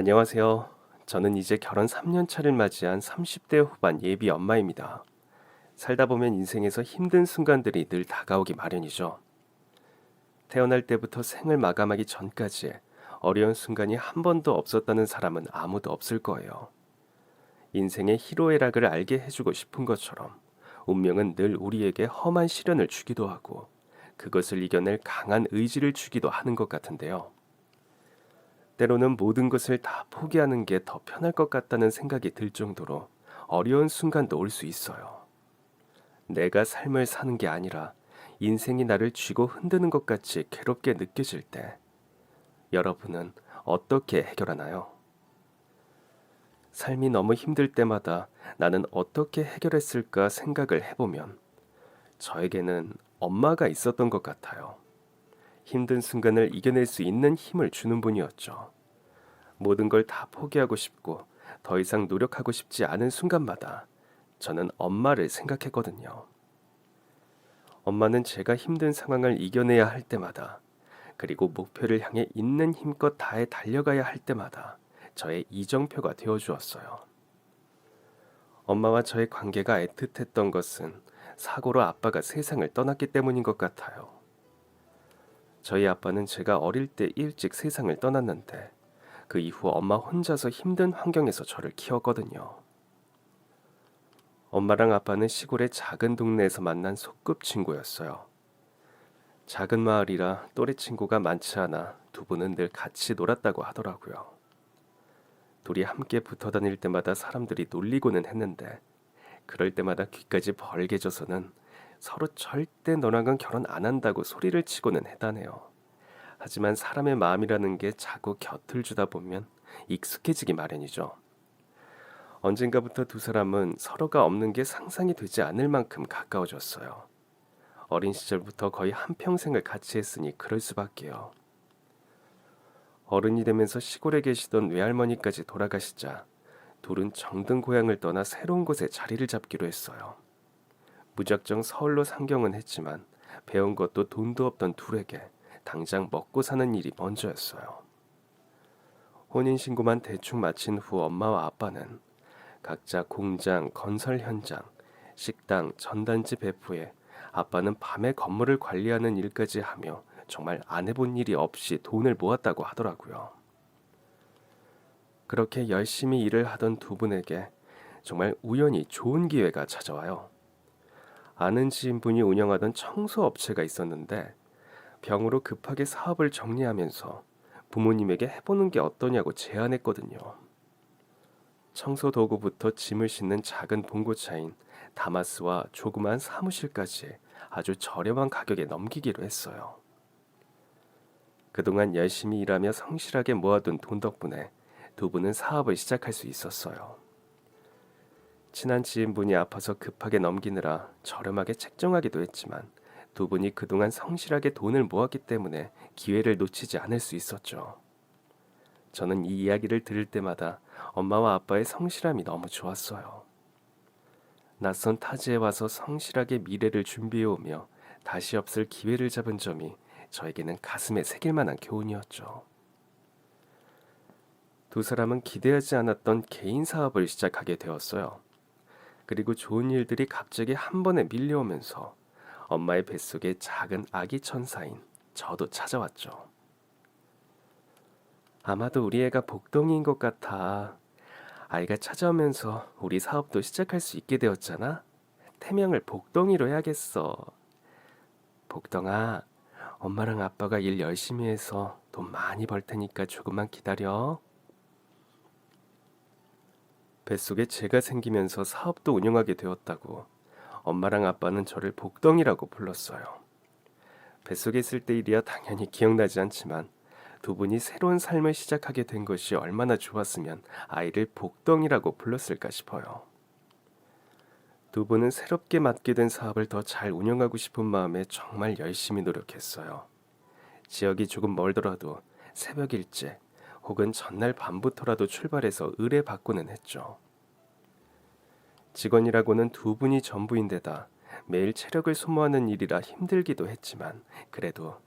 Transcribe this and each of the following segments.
안녕하세요. 저는 이제 결혼 3년 차를 맞이한 30대 후반 예비 엄마입니다. 살다 보면 인생에서 힘든 순간들이 늘 다가오기 마련이죠. 태어날 때부터 생을 마감하기 전까지 어려운 순간이 한 번도 없었다는 사람은 아무도 없을 거예요. 인생의 희로애락을 알게 해주고 싶은 것처럼 운명은 늘 우리에게 험한 시련을 주기도 하고 그것을 이겨낼 강한 의지를 주기도 하는 것 같은데요. 때로는 모든 것을 다 포기하는 게 더 편할 것 같다는 생각이 들 정도로 어려운 순간도 올 수 있어요. 내가 삶을 사는 게 아니라 인생이 나를 쥐고 흔드는 것 같이 괴롭게 느껴질 때 여러분은 어떻게 해결하나요? 삶이 너무 힘들 때마다 나는 어떻게 해결했을까 생각을 해보면 저에게는 엄마가 있었던 것 같아요. 힘든 순간을 이겨낼 수 있는 힘을 주는 분이었죠. 모든 걸 다 포기하고 싶고 더 이상 노력하고 싶지 않은 순간마다 저는 엄마를 생각했거든요. 엄마는 제가 힘든 상황을 이겨내야 할 때마다 그리고 목표를 향해 있는 힘껏 다해 달려가야 할 때마다 저의 이정표가 되어 주었어요. 엄마와 저의 관계가 애틋했던 것은 사고로 아빠가 세상을 떠났기 때문인 것 같아요. 저희 아빠는 제가 어릴 때 일찍 세상을 떠났는데 그 이후 엄마 혼자서 힘든 환경에서 저를 키웠거든요. 엄마랑 아빠는 시골의 작은 동네에서 만난 소꿉친구였어요. 작은 마을이라 또래 친구가 많지 않아 두 분은 늘 같이 놀았다고 하더라고요. 둘이 함께 붙어 다닐 때마다 사람들이 놀리고는 했는데 그럴 때마다 귀까지 벌게 져서는 서로 절대 너랑은 결혼 안 한다고 소리를 치고는 했다네요. 하지만 사람의 마음이라는 게 자꾸 곁을 주다 보면 익숙해지기 마련이죠. 언젠가부터 두 사람은 서로가 없는 게 상상이 되지 않을 만큼 가까워졌어요. 어린 시절부터 거의 한평생을 같이 했으니 그럴 수밖에요. 어른이 되면서 시골에 계시던 외할머니까지 돌아가시자 둘은 정든 고향을 떠나 새로운 곳에 자리를 잡기로 했어요. 무작정 서울로 상경은 했지만 배운 것도 돈도 없던 둘에게 당장 먹고 사는 일이 먼저였어요. 혼인신고만 대충 마친 후 엄마와 아빠는 각자 공장, 건설 현장, 식당, 전단지 배포에 아빠는 밤에 건물을 관리하는 일까지 하며 정말 안 해본 일이 없이 돈을 모았다고 하더라고요. 그렇게 열심히 일을 하던 두 분에게 정말 우연히 좋은 기회가 찾아와요. 아는 지인분이 운영하던 청소업체가 있었는데 병으로 급하게 사업을 정리하면서 부모님에게 해보는 게 어떠냐고 제안했거든요. 청소 도구부터 짐을 싣는 작은 봉고차인 다마스와 조그만 사무실까지 아주 저렴한 가격에 넘기기로 했어요. 그동안 열심히 일하며 성실하게 모아둔 돈 덕분에 두 분은 사업을 시작할 수 있었어요. 친한 지인분이 아파서 급하게 넘기느라 저렴하게 책정하기도 했지만 두 분이 그동안 성실하게 돈을 모았기 때문에 기회를 놓치지 않을 수 있었죠. 저는 이 이야기를 들을 때마다 엄마와 아빠의 성실함이 너무 좋았어요. 낯선 타지에 와서 성실하게 미래를 준비해오며 다시 없을 기회를 잡은 점이 저에게는 가슴에 새길 만한 교훈이었죠. 두 사람은 기대하지 않았던 개인 사업을 시작하게 되었어요. 그리고 좋은 일들이 갑자기 한 번에 밀려오면서 엄마의 뱃속에 작은 아기 천사인 저도 찾아왔죠. 아마도 우리 애가 복덩이인 것 같아. 아이가 찾아오면서 우리 사업도 시작할 수 있게 되었잖아. 태명을 복덩이로 해야겠어. 복덩아, 엄마랑 아빠가 일 열심히 해서 돈 많이 벌 테니까 조금만 기다려. 뱃속에 제가 생기면서 사업도 운영하게 되었다고 엄마랑 아빠는 저를 복덩이라고 불렀어요. 뱃속에 있을 때 일이야 당연히 기억나지 않지만 두 분이 새로운 삶을 시작하게 된 것이 얼마나 좋았으면 아이를 복덩이라고 불렀을까 싶어요. 두 분은 새롭게 맡게 된 사업을 더 잘 운영하고 싶은 마음에 정말 열심히 노력했어요. 지역이 조금 멀더라도 새벽 일찍 혹은 전날 밤부터라도 출발해서 의뢰받고는 했죠. 직원이라고는 두 분이 전부인데다 매일 체력을 소모하는 일이라 힘들기도 했지만 그래도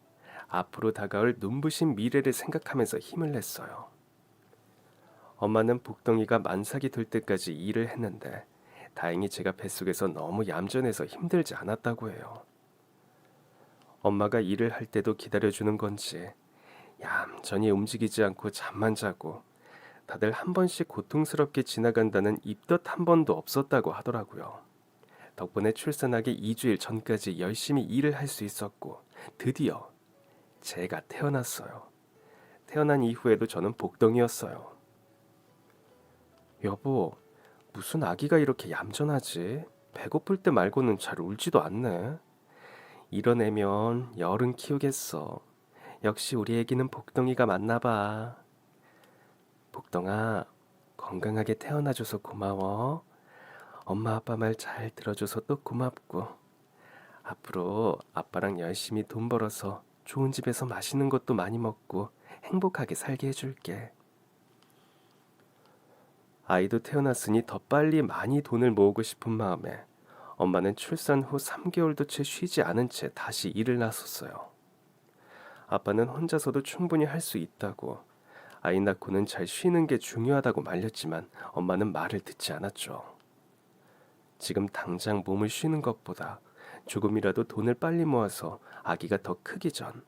앞으로 다가올 눈부신 미래를 생각하면서 힘을 냈어요. 엄마는 복덩이가 만삭이 될 때까지 일을 했는데 다행히 제가 뱃속에서 너무 얌전해서 힘들지 않았다고 해요. 엄마가 일을 할 때도 기다려주는 건지 얌전히 움직이지 않고 잠만 자고 다들 한 번씩 고통스럽게 지나간다는 입덧 한 번도 없었다고 하더라고요. 덕분에 출산하기 2주일 전까지 열심히 일을 할 수 있었고 드디어 제가 태어났어요. 태어난 이후에도 저는 복덩이였어요. 여보, 무슨 아기가 이렇게 얌전하지? 배고플 때 말고는 잘 울지도 않네. 이런 애면 열은 키우겠어. 역시 우리 애기는 복덩이가 맞나 봐. 복덩아, 건강하게 태어나줘서 고마워. 엄마 아빠 말 잘 들어줘서 또 고맙고. 앞으로 아빠랑 열심히 돈 벌어서 좋은 집에서 맛있는 것도 많이 먹고 행복하게 살게 해줄게. 아이도 태어났으니 더 빨리 많이 돈을 모으고 싶은 마음에 엄마는 출산 후 3개월도 채 쉬지 않은 채 다시 일을 나섰어요. 아빠는 혼자서도 충분히 할 수 있다고, 아이 낳고는 잘 쉬는 게 중요하다고 말렸지만 엄마는 말을 듣지 않았죠. 지금 당장 몸을 쉬는 것보다 조금이라도 돈을 빨리 모아서 아기가 더 크기 전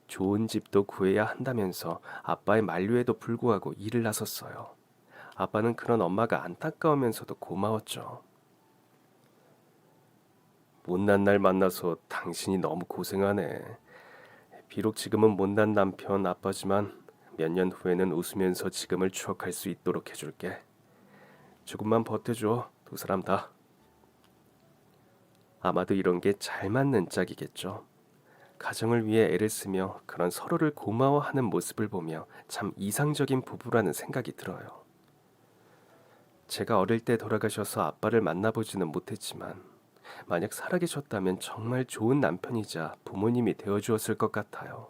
좋은 집도 구해야 한다면서 아빠의 만류에도 불구하고 일을 나섰어요. 아빠는 그런 엄마가 안타까우면서도 고마웠죠. 못난 날 만나서 당신이 너무 고생하네. 비록 지금은 못난 남편 아빠지만 몇 년 후에는 웃으면서 지금을 추억할 수 있도록 해줄게. 조금만 버텨줘, 두 사람 다. 아마도 이런 게 잘 맞는 짝이겠죠. 가정을 위해 애를 쓰며 그런 서로를 고마워하는 모습을 보며 참 이상적인 부부라는 생각이 들어요. 제가 어릴 때 돌아가셔서 아빠를 만나보지는 못했지만 만약 살아계셨다면 정말 좋은 남편이자 부모님이 되어주었을 것 같아요.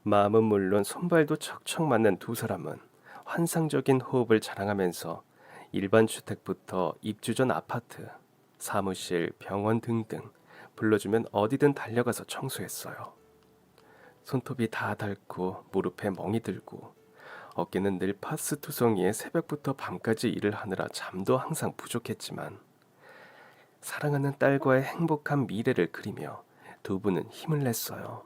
마음은 물론 손발도 척척 맞는 두 사람은 환상적인 호흡을 자랑하면서 일반 주택부터 입주 전 아파트, 사무실, 병원 등등 불러주면 어디든 달려가서 청소했어요. 손톱이 다 닳고 무릎에 멍이 들고 어깨는 늘 파스투성이에 새벽부터 밤까지 일을 하느라 잠도 항상 부족했지만 사랑하는 딸과의 행복한 미래를 그리며 두 분은 힘을 냈어요.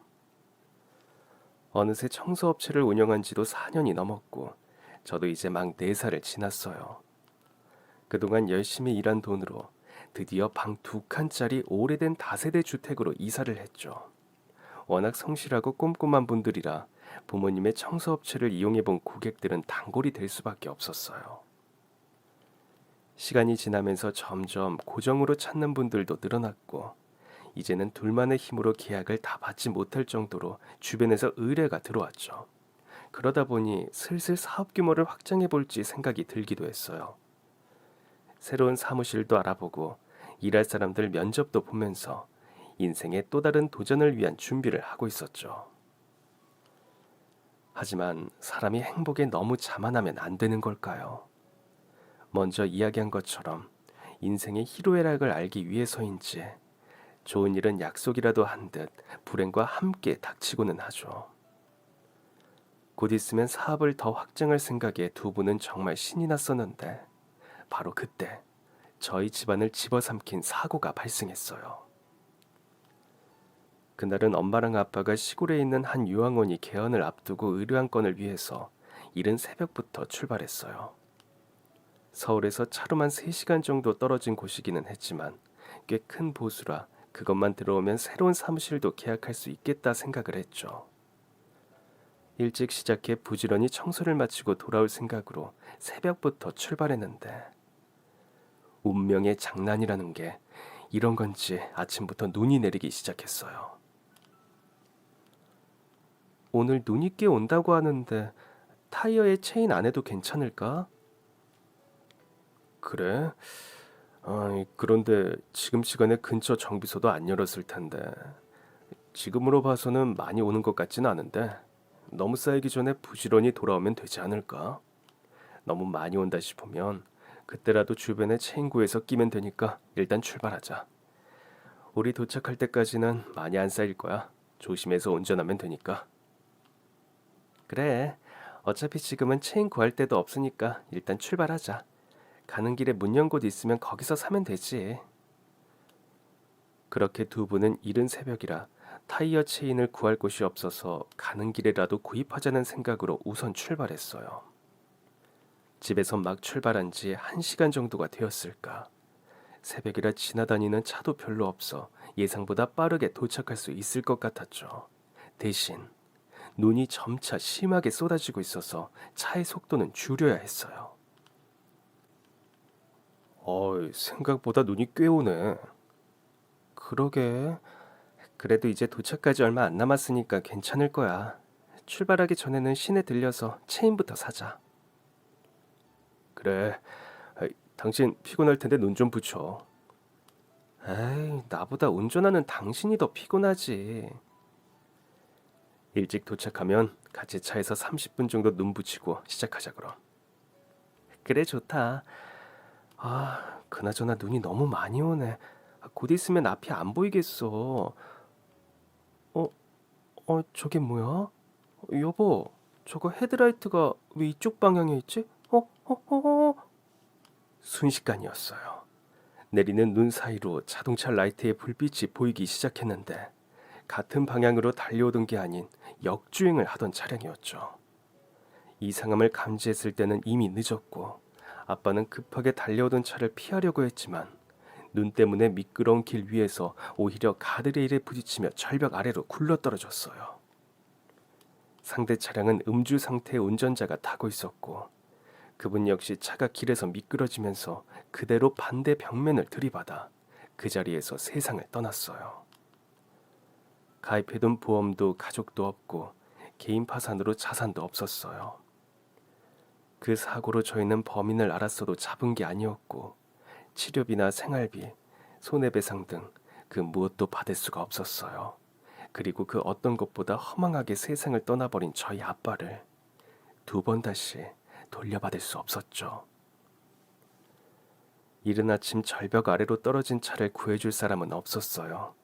어느새 청소업체를 운영한 지도 4년이 넘었고 저도 이제 막 4살을 지났어요. 그동안 열심히 일한 돈으로 드디어 방 2칸짜리 오래된 다세대 주택으로 이사를 했죠. 워낙 성실하고 꼼꼼한 분들이라 부모님의 청소업체를 이용해 본 고객들은 단골이 될 수밖에 없었어요. 시간이 지나면서 점점 고정으로 찾는 분들도 늘어났고 이제는 둘만의 힘으로 계약을 다 받지 못할 정도로 주변에서 의뢰가 들어왔죠. 그러다 보니 슬슬 사업 규모를 확장해 볼지 생각이 들기도 했어요. 새로운 사무실도 알아보고 일할 사람들 면접도 보면서 인생의 또 다른 도전을 위한 준비를 하고 있었죠. 하지만 사람이 행복에 너무 자만하면 안 되는 걸까요? 먼저 이야기한 것처럼 인생의 희로애락을 알기 위해서인지 좋은 일은 약속이라도 한 듯 불행과 함께 닥치고는 하죠. 곧 있으면 사업을 더 확장할 생각에 두 분은 정말 신이 났었는데 바로 그때 저희 집안을 집어삼킨 사고가 발생했어요. 그날은 엄마랑 아빠가 시골에 있는 한 요양원이 개원을 앞두고 의료 한 건을 위해서 이른 새벽부터 출발했어요. 서울에서 차로만 3시간 정도 떨어진 곳이기는 했지만 꽤 큰 보수라 그것만 들어오면 새로운 사무실도 계약할 수 있겠다 생각을 했죠. 일찍 시작해 부지런히 청소를 마치고 돌아올 생각으로 새벽부터 출발했는데 운명의 장난이라는 게 이런 건지 아침부터 눈이 내리기 시작했어요. 오늘 눈이 꽤 온다고 하는데 타이어에 체인 안 해도 괜찮을까? 그래? 그런데 지금 시간에 근처 정비소도 안 열었을 텐데 지금으로 봐서는 많이 오는 것 같진 않은데 너무 쌓이기 전에 부지런히 돌아오면 되지 않을까? 너무 많이 온다 싶으면 그때라도 주변에 체인 구해서 끼면 되니까 일단 출발하자. 우리 도착할 때까지는 많이 안 쌓일 거야. 조심해서 운전하면 되니까. 그래, 어차피 지금은 체인 구할 데도 없으니까 일단 출발하자. 가는 길에 문 연 곳 있으면 거기서 사면 되지. 그렇게 두 분은 이른 새벽이라 타이어 체인을 구할 곳이 없어서 가는 길에라도 구입하자는 생각으로 우선 출발했어요. 집에서 막 출발한 지 1시간 정도가 되었을까. 새벽이라 지나다니는 차도 별로 없어 예상보다 빠르게 도착할 수 있을 것 같았죠. 대신 눈이 점차 심하게 쏟아지고 있어서 차의 속도는 줄여야 했어요. 생각보다 눈이 꽤 오네. 그러게. 그래도 이제 도착까지 얼마 안 남았으니까 괜찮을 거야. 출발하기 전에는 시내 들려서 체인부터 사자. 그래. 당신 피곤할 텐데 눈 좀 붙여. 에이, 나보다 운전하는 당신이 더 피곤하지. 일찍 도착하면 같이 차에서 30분 정도 눈 붙이고 시작하자 그럼. 그래 좋다. 그나저나 눈이 너무 많이 오네. 곧 있으면 앞이 안 보이겠어. 어, 저게 뭐야? 여보, 저거 헤드라이트가 왜 이쪽 방향에 있지? 순식간이었어요. 내리는 눈 사이로 자동차 라이트의 불빛이 보이기 시작했는데 같은 방향으로 달려오던 게 아닌 역주행을 하던 차량이었죠. 이상함을 감지했을 때는 이미 늦었고 아빠는 급하게 달려오던 차를 피하려고 했지만 눈 때문에 미끄러운 길 위에서 오히려 가드레일에 부딪히며 절벽 아래로 굴러떨어졌어요. 상대 차량은 음주 상태의 운전자가 타고 있었고 그분 역시 차가 길에서 미끄러지면서 그대로 반대 벽면을 들이받아 그 자리에서 세상을 떠났어요. 가입해둔 보험도 가족도 없고 개인 파산으로 자산도 없었어요. 그 사고로 저희는 범인을 알았어도 잡은 게 아니었고 치료비나 생활비, 손해배상 등 그 무엇도 받을 수가 없었어요. 그리고 그 어떤 것보다 허망하게 세상을 떠나버린 저희 아빠를 두 번 다시 돌려받을 수 없었죠. 이른 아침 절벽 아래로 떨어진 차를 구해줄 사람은 없었어요.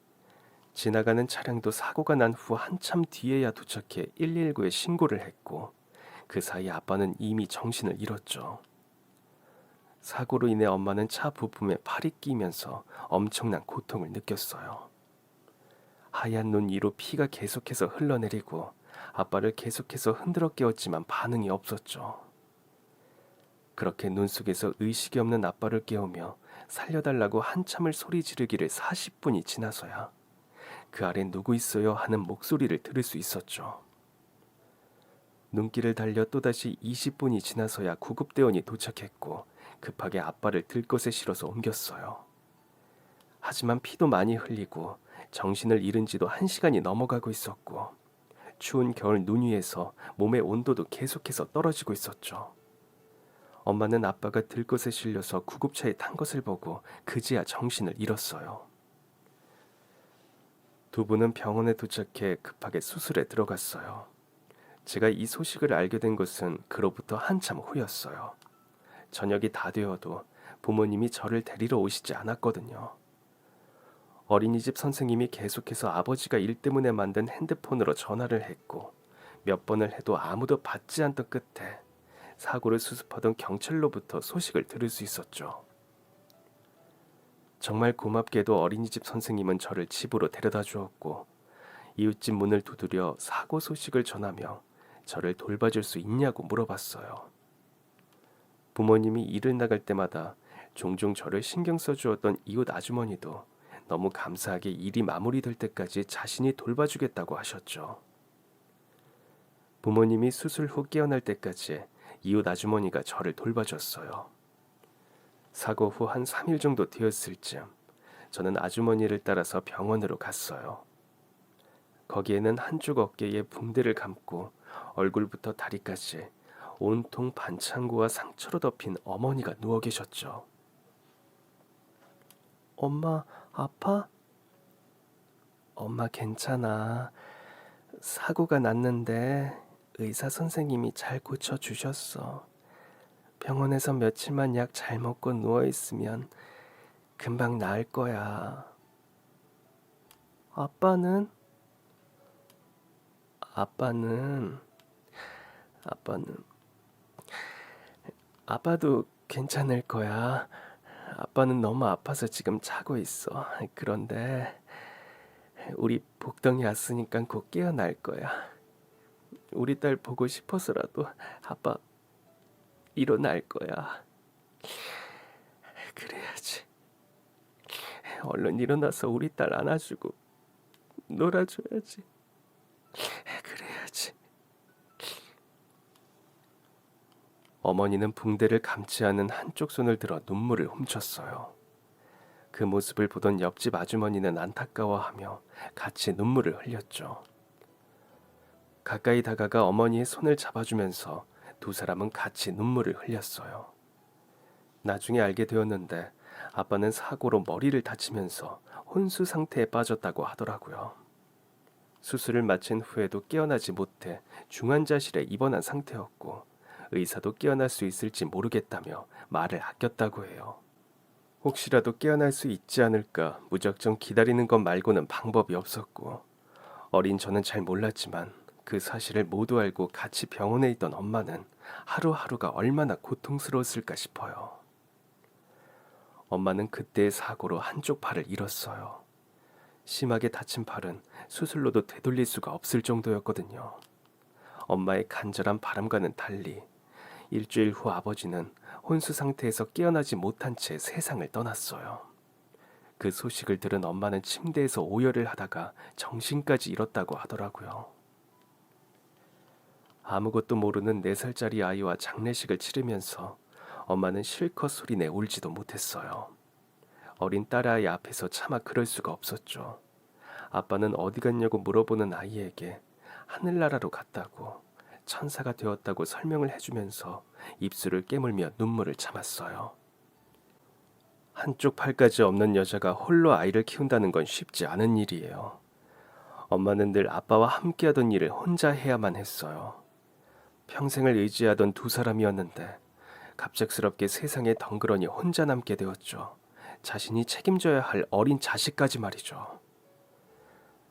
지나가는 차량도 사고가 난 후 한참 뒤에야 도착해 119에 신고를 했고 그 사이 아빠는 이미 정신을 잃었죠. 사고로 인해 엄마는 차 부품에 팔이 끼면서 엄청난 고통을 느꼈어요. 하얀 눈 위로 피가 계속해서 흘러내리고 아빠를 계속해서 흔들어 깨웠지만 반응이 없었죠. 그렇게 눈 속에서 의식이 없는 아빠를 깨우며 살려달라고 한참을 소리 지르기를 40분이 지나서야 그 아래 누구 있어요 하는 목소리를 들을 수 있었죠. 눈길을 달려 또다시 20분이 지나서야 구급대원이 도착했고 급하게 아빠를 들것에 실어서 옮겼어요. 하지만 피도 많이 흘리고 정신을 잃은 지도 1시간이 넘어가고 있었고 추운 겨울 눈 위에서 몸의 온도도 계속해서 떨어지고 있었죠. 엄마는 아빠가 들것에 실려서 구급차에 탄 것을 보고 그제야 정신을 잃었어요. 두 분은 병원에 도착해 급하게 수술에 들어갔어요. 제가 이 소식을 알게 된 것은 그로부터 한참 후였어요. 저녁이 다 되어도 부모님이 저를 데리러 오시지 않았거든요. 어린이집 선생님이 계속해서 아버지가 일 때문에 만든 핸드폰으로 전화를 했고 몇 번을 해도 아무도 받지 않던 끝에 사고를 수습하던 경찰로부터 소식을 들을 수 있었죠. 정말 고맙게도 어린이집 선생님은 저를 집으로 데려다 주었고 이웃집 문을 두드려 사고 소식을 전하며 저를 돌봐줄 수 있냐고 물어봤어요. 부모님이 일을 나갈 때마다 종종 저를 신경 써주었던 이웃 아주머니도 너무 감사하게 일이 마무리될 때까지 자신이 돌봐주겠다고 하셨죠. 부모님이 수술 후 깨어날 때까지 이웃 아주머니가 저를 돌봐줬어요. 사고 후 한 3일 정도 되었을 즈음 저는 아주머니를 따라서 병원으로 갔어요. 거기에는 한쪽 어깨에 붕대를 감고 얼굴부터 다리까지 온통 반창고와 상처로 덮인 어머니가 누워 계셨죠. 엄마, 아파? 엄마 괜찮아. 사고가 났는데 의사 선생님이 잘 고쳐주셨어. 병원에서 며칠만 약 잘 먹고 누워있으면 금방 나을 거야. 아빠는? 아빠는 아빠는 아빠도 괜찮을 거야. 아빠는 너무 아파서 지금 자고 있어. 그런데 우리 복덩이 왔으니까 곧 깨어날 거야. 우리 딸 보고 싶어서라도 아빠 일어날 거야. 그래야지. 얼른 일어나서 우리 딸 안아주고 놀아줘야지. 그래야지. 어머니는 붕대를 감지 않은 한쪽 손을 들어 눈물을 훔쳤어요. 그 모습을 보던 옆집 아주머니는 안타까워하며 같이 눈물을 흘렸죠. 가까이 다가가 어머니의 손을 잡아주면서 두 사람은 같이 눈물을 흘렸어요. 나중에 알게 되었는데 아빠는 사고로 머리를 다치면서 혼수 상태에 빠졌다고 하더라고요. 수술을 마친 후에도 깨어나지 못해 중환자실에 입원한 상태였고 의사도 깨어날 수 있을지 모르겠다며 말을 아꼈다고 해요. 혹시라도 깨어날 수 있지 않을까 무작정 기다리는 것 말고는 방법이 없었고 어린 저는 잘 몰랐지만 그 사실을 모두 알고 같이 병원에 있던 엄마는 하루하루가 얼마나 고통스러웠을까 싶어요. 엄마는 그때의 사고로 한쪽 팔을 잃었어요. 심하게 다친 팔은 수술로도 되돌릴 수가 없을 정도였거든요. 엄마의 간절한 바람과는 달리 일주일 후 아버지는 혼수 상태에서 깨어나지 못한 채 세상을 떠났어요. 그 소식을 들은 엄마는 침대에서 오열을 하다가 정신까지 잃었다고 하더라고요. 아무것도 모르는 4살짜리 아이와 장례식을 치르면서 엄마는 실컷 소리내 울지도 못했어요. 어린 딸아이 앞에서 차마 그럴 수가 없었죠. 아빠는 어디 갔냐고 물어보는 아이에게 하늘나라로 갔다고 천사가 되었다고 설명을 해주면서 입술을 깨물며 눈물을 참았어요. 한쪽 팔까지 없는 여자가 홀로 아이를 키운다는 건 쉽지 않은 일이에요. 엄마는 늘 아빠와 함께하던 일을 혼자 해야만 했어요. 평생을 의지하던 두 사람이었는데 갑작스럽게 세상에 덩그러니 혼자 남게 되었죠. 자신이 책임져야 할 어린 자식까지 말이죠.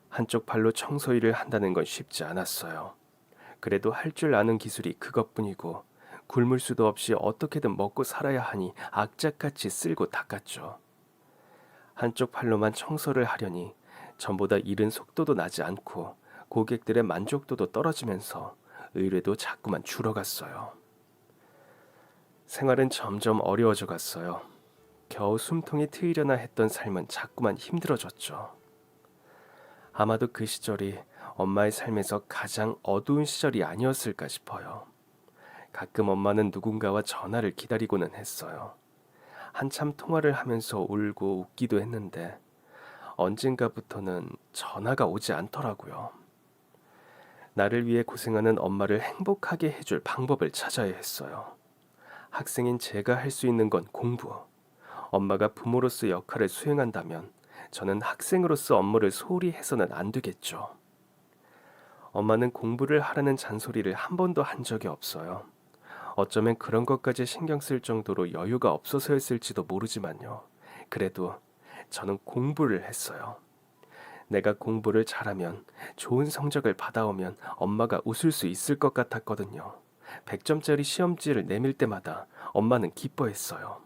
한쪽 팔로 청소 일을 한다는 건 쉽지 않았어요. 그래도 할 줄 아는 기술이 그것뿐이고 굶을 수도 없이 어떻게든 먹고 살아야 하니 악착같이 쓸고 닦았죠. 한쪽 팔로만 청소를 하려니 전보다 일은 속도도 나지 않고 고객들의 만족도도 떨어지면서 의뢰도 자꾸만 줄어갔어요. 생활은 점점 어려워져 갔어요. 겨우 숨통이 트이려나 했던 삶은 자꾸만 힘들어졌죠. 아마도 그 시절이 엄마의 삶에서 가장 어두운 시절이 아니었을까 싶어요. 가끔 엄마는 누군가와 전화를 기다리고는 했어요. 한참 통화를 하면서 울고 웃기도 했는데 언젠가부터는 전화가 오지 않더라고요. 나를 위해 고생하는 엄마를 행복하게 해줄 방법을 찾아야 했어요. 학생인 제가 할 수 있는 건 공부. 엄마가 부모로서 역할을 수행한다면 저는 학생으로서 업무를 소홀히 해서는 안 되겠죠. 엄마는 공부를 하라는 잔소리를 한 번도 한 적이 없어요. 어쩌면 그런 것까지 신경 쓸 정도로 여유가 없어서였을지도 모르지만요. 그래도 저는 공부를 했어요. 내가 공부를 잘하면 좋은 성적을 받아오면 엄마가 웃을 수 있을 것 같았거든요. 100점짜리 시험지를 내밀 때마다 엄마는 기뻐했어요.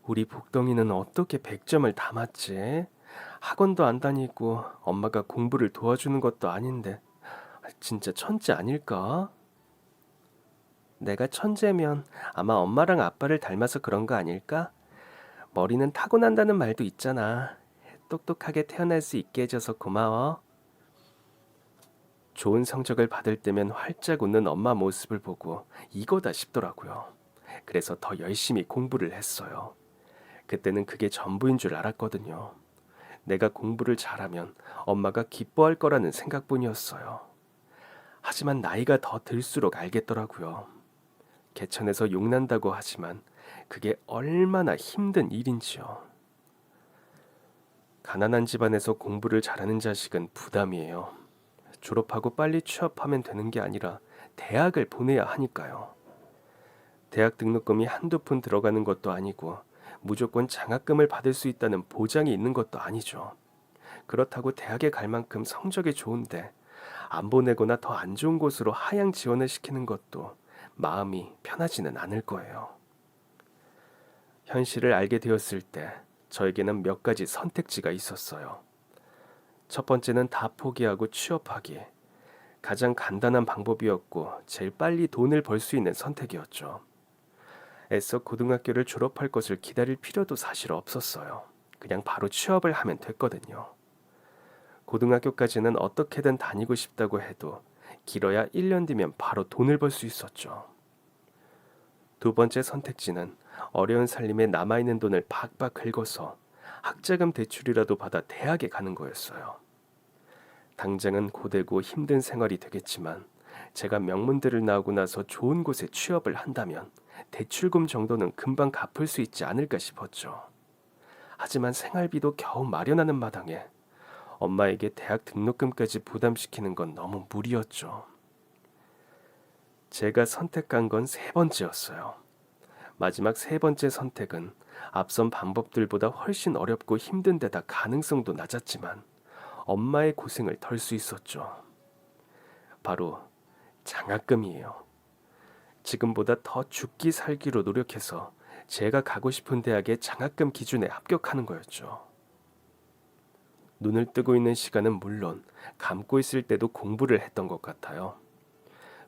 우리 복덩이는 어떻게 100점을 다 맞지? 학원도 안 다니고 엄마가 공부를 도와주는 것도 아닌데 진짜 천재 아닐까? 내가 천재면 아마 엄마랑 아빠를 닮아서 그런 거 아닐까? 머리는 타고난다는 말도 있잖아. 똑똑하게 태어날 수 있게 해줘서 고마워. 좋은 성적을 받을 때면 활짝 웃는 엄마 모습을 보고 이거다 싶더라고요. 그래서 더 열심히 공부를 했어요. 그때는 그게 전부인 줄 알았거든요. 내가 공부를 잘하면 엄마가 기뻐할 거라는 생각뿐이었어요. 하지만 나이가 더 들수록 알겠더라고요. 개천에서 용난다고 하지만 그게 얼마나 힘든 일인지요. 가난한 집안에서 공부를 잘하는 자식은 부담이에요. 졸업하고 빨리 취업하면 되는 게 아니라 대학을 보내야 하니까요. 대학 등록금이 한두 푼 들어가는 것도 아니고 무조건 장학금을 받을 수 있다는 보장이 있는 것도 아니죠. 그렇다고 대학에 갈 만큼 성적이 좋은데 안 보내거나 더 안 좋은 곳으로 하향 지원을 시키는 것도 마음이 편하지는 않을 거예요. 현실을 알게 되었을 때 저에게는 몇 가지 선택지가 있었어요. 첫 번째는 다 포기하고 취업하기. 가장 간단한 방법이었고 제일 빨리 돈을 벌 수 있는 선택이었죠. 애써 고등학교를 졸업할 것을 기다릴 필요도 사실 없었어요. 그냥 바로 취업을 하면 됐거든요. 고등학교까지는 어떻게든 다니고 싶다고 해도 길어야 1년 뒤면 바로 돈을 벌 수 있었죠. 두 번째 선택지는 어려운 살림에 남아있는 돈을 박박 긁어서 학자금 대출이라도 받아 대학에 가는 거였어요. 당장은 고되고 힘든 생활이 되겠지만 제가 명문대를 나오고 나서 좋은 곳에 취업을 한다면 대출금 정도는 금방 갚을 수 있지 않을까 싶었죠. 하지만 생활비도 겨우 마련하는 마당에 엄마에게 대학 등록금까지 부담시키는 건 너무 무리였죠. 제가 선택한 건 세 번째였어요. 마지막 세 번째 선택은 앞선 방법들보다 훨씬 어렵고 힘든 데다 가능성도 낮았지만 엄마의 고생을 덜 수 있었죠. 바로 장학금이에요. 지금보다 더 죽기 살기로 노력해서 제가 가고 싶은 대학의 장학금 기준에 합격하는 거였죠. 눈을 뜨고 있는 시간은 물론 감고 있을 때도 공부를 했던 것 같아요.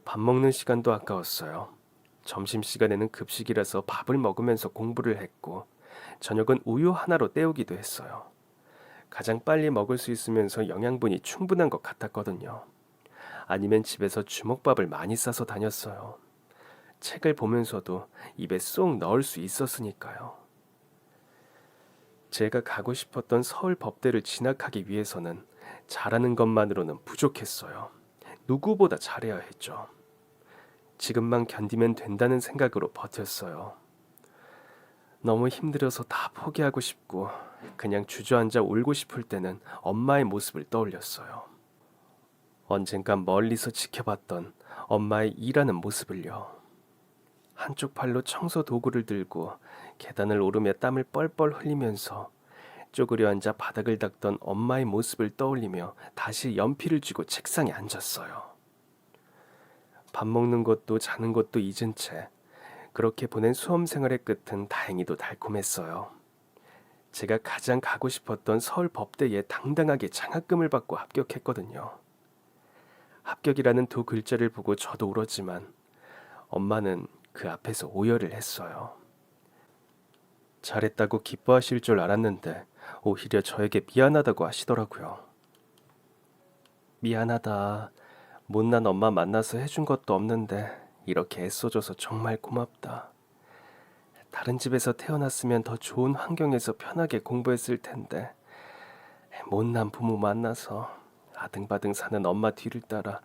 밥 먹는 시간도 아까웠어요. 점심시간에는 급식이라서 밥을 먹으면서 공부를 했고 저녁은 우유 하나로 때우기도 했어요. 가장 빨리 먹을 수 있으면서 영양분이 충분한 것 같았거든요. 아니면 집에서 주먹밥을 많이 싸서 다녔어요. 책을 보면서도 입에 쏙 넣을 수 있었으니까요. 제가 가고 싶었던 서울 법대를 진학하기 위해서는 잘하는 것만으로는 부족했어요. 누구보다 잘해야 했죠. 지금만 견디면 된다는 생각으로 버텼어요. 너무 힘들어서 다 포기하고 싶고 그냥 주저앉아 울고 싶을 때는 엄마의 모습을 떠올렸어요. 언젠간 멀리서 지켜봤던 엄마의 일하는 모습을요. 한쪽 팔로 청소 도구를 들고 계단을 오르며 땀을 뻘뻘 흘리면서 쪼그려 앉아 바닥을 닦던 엄마의 모습을 떠올리며 다시 연필을 쥐고 책상에 앉았어요. 밥 먹는 것도 자는 것도 잊은 채 그렇게 보낸 수험 생활의 끝은 다행히도 달콤했어요. 제가 가장 가고 싶었던 서울 법대에 당당하게 장학금을 받고 합격했거든요. 합격이라는 두 글자를 보고 저도 울었지만 엄마는 그 앞에서 오열을 했어요. 잘했다고 기뻐하실 줄 알았는데 오히려 저에게 미안하다고 하시더라고요. 미안하다. 못난 엄마 만나서 해준 것도 없는데 이렇게 애써줘서 정말 고맙다. 다른 집에서 태어났으면 더 좋은 환경에서 편하게 공부했을 텐데 못난 부모 만나서 아등바등 사는 엄마 뒤를 따라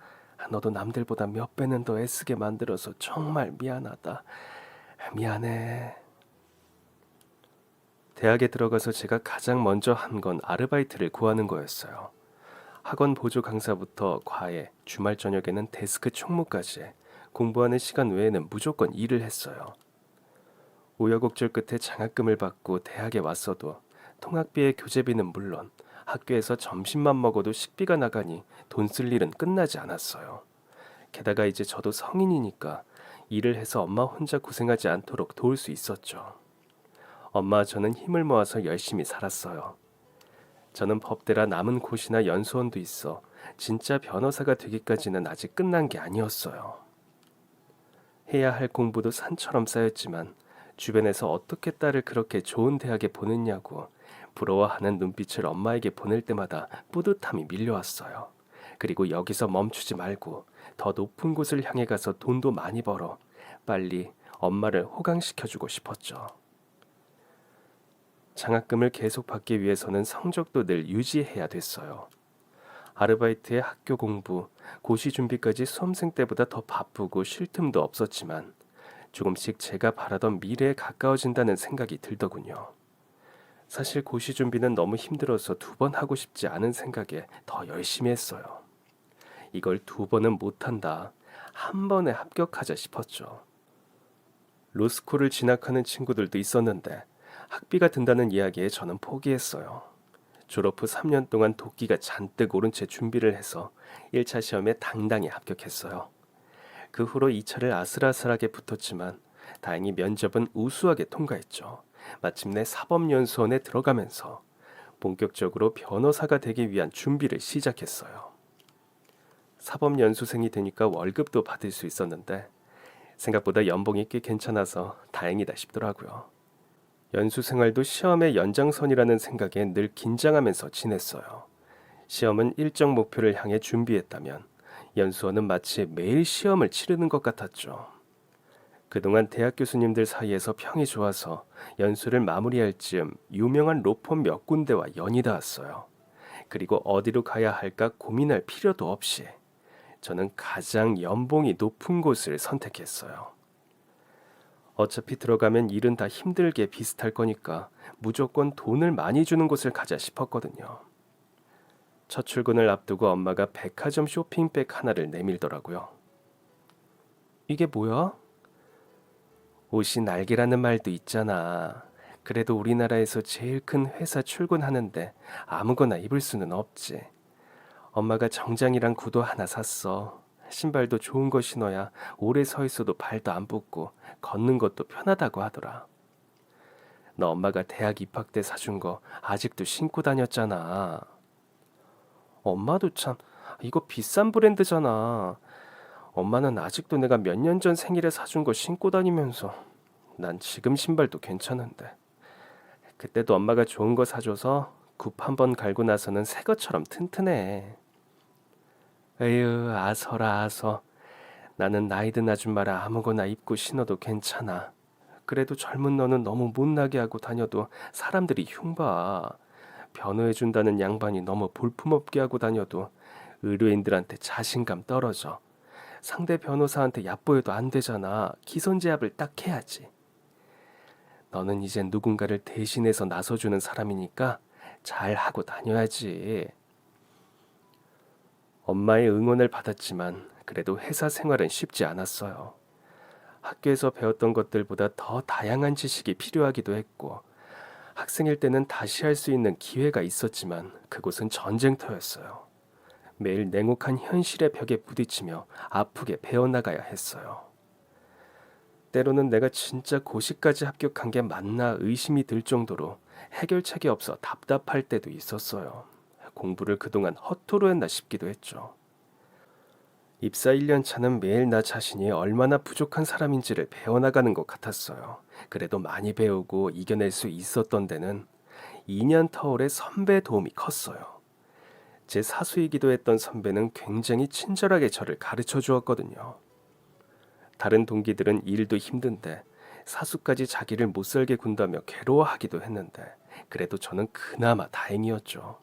너도 남들보다 몇 배는 더 애쓰게 만들어서 정말 미안하다. 미안해. 대학에 들어가서 제가 가장 먼저 한 건 아르바이트를 구하는 거였어요. 학원 보조 강사부터 과외, 주말 저녁에는 데스크 총무까지 공부하는 시간 외에는 무조건 일을 했어요. 우여곡절 끝에 장학금을 받고 대학에 왔어도 통학비에 교재비는 물론 학교에서 점심만 먹어도 식비가 나가니 돈 쓸 일은 끝나지 않았어요. 게다가 이제 저도 성인이니까 일을 해서 엄마 혼자 고생하지 않도록 도울 수 있었죠. 엄마와 저는 힘을 모아서 열심히 살았어요. 저는 법대라 남은 고시나 연수원도 있어 진짜 변호사가 되기까지는 아직 끝난 게 아니었어요. 해야 할 공부도 산처럼 쌓였지만 주변에서 어떻게 딸을 그렇게 좋은 대학에 보냈냐고 부러워하는 눈빛을 엄마에게 보낼 때마다 뿌듯함이 밀려왔어요. 그리고 여기서 멈추지 말고 더 높은 곳을 향해 가서 돈도 많이 벌어 빨리 엄마를 호강시켜주고 싶었죠. 장학금을 계속 받기 위해서는 성적도 늘 유지해야 됐어요. 아르바이트에 학교 공부, 고시 준비까지 수험생 때보다 더 바쁘고 쉴 틈도 없었지만 조금씩 제가 바라던 미래에 가까워진다는 생각이 들더군요. 사실 고시 준비는 너무 힘들어서 두 번 하고 싶지 않은 생각에 더 열심히 했어요. 이걸 두 번은 못한다. 한 번에 합격하자 싶었죠. 로스쿨을 진학하는 친구들도 있었는데 학비가 든다는 이야기에 저는 포기했어요. 졸업 후 3년 동안 도끼가 잔뜩 오른 채 준비를 해서 1차 시험에 당당히 합격했어요. 그 후로 2차를 아슬아슬하게 붙었지만 다행히 면접은 우수하게 통과했죠. 마침내 사법연수원에 들어가면서 본격적으로 변호사가 되기 위한 준비를 시작했어요. 사법연수생이 되니까 월급도 받을 수 있었는데 생각보다 연봉이 꽤 괜찮아서 다행이다 싶더라고요. 연수 생활도 시험의 연장선이라는 생각에 늘 긴장하면서 지냈어요. 시험은 일정 목표를 향해 준비했다면 연수원은 마치 매일 시험을 치르는 것 같았죠. 그동안 대학 교수님들 사이에서 평이 좋아서 연수를 마무리할 즈음 유명한 로펌 몇 군데와 연이 닿았어요. 그리고 어디로 가야 할까 고민할 필요도 없이 저는 가장 연봉이 높은 곳을 선택했어요. 어차피 들어가면 일은 다 힘들게 비슷할 거니까 무조건 돈을 많이 주는 곳을 가자 싶었거든요. 첫 출근을 앞두고 엄마가 백화점 쇼핑백 하나를 내밀더라고요. 이게 뭐야? 옷이 날개라는 말도 있잖아. 그래도 우리나라에서 제일 큰 회사 출근하는데 아무거나 입을 수는 없지. 엄마가 정장이랑 구두 하나 샀어. 신발도 좋은 거 신어야 오래 서 있어도 발도 안 붓고 걷는 것도 편하다고 하더라. 너 엄마가 대학 입학 때 사준 거 아직도 신고 다녔잖아. 엄마도 참 이거 비싼 브랜드잖아. 엄마는 아직도 내가 몇 년 전 생일에 사준 거 신고 다니면서 난 지금 신발도 괜찮은데. 그때도 엄마가 좋은 거 사줘서 굽 한 번 갈고 나서는 새 것처럼 튼튼해. 에휴 아서라 아서. 나는 나이 든 아줌마라 아무거나 입고 신어도 괜찮아. 그래도 젊은 너는 너무 못나게 하고 다녀도 사람들이 흉봐. 변호해준다는 양반이 너무 볼품없게 하고 다녀도 의뢰인들한테 자신감 떨어져. 상대 변호사한테 얕보여도 안 되잖아. 기선제압을 딱 해야지. 너는 이제 누군가를 대신해서 나서주는 사람이니까 잘 하고 다녀야지. 엄마의 응원을 받았지만 그래도 회사 생활은 쉽지 않았어요. 학교에서 배웠던 것들보다 더 다양한 지식이 필요하기도 했고 학생일 때는 다시 할 수 있는 기회가 있었지만 그곳은 전쟁터였어요. 매일 냉혹한 현실의 벽에 부딪히며 아프게 배워나가야 했어요. 때로는 내가 진짜 고시까지 합격한 게 맞나 의심이 들 정도로 해결책이 없어 답답할 때도 있었어요. 공부를 그동안 허투루 했나 싶기도 했죠. 입사 1년 차는 매일 나 자신이 얼마나 부족한 사람인지를 배워나가는 것 같았어요. 그래도 많이 배우고 이겨낼 수 있었던 데는 2년 터울의 선배 도움이 컸어요. 제 사수이기도 했던 선배는 굉장히 친절하게 저를 가르쳐 주었거든요. 다른 동기들은 일도 힘든데 사수까지 자기를 못살게 군다며 괴로워하기도 했는데 그래도 저는 그나마 다행이었죠.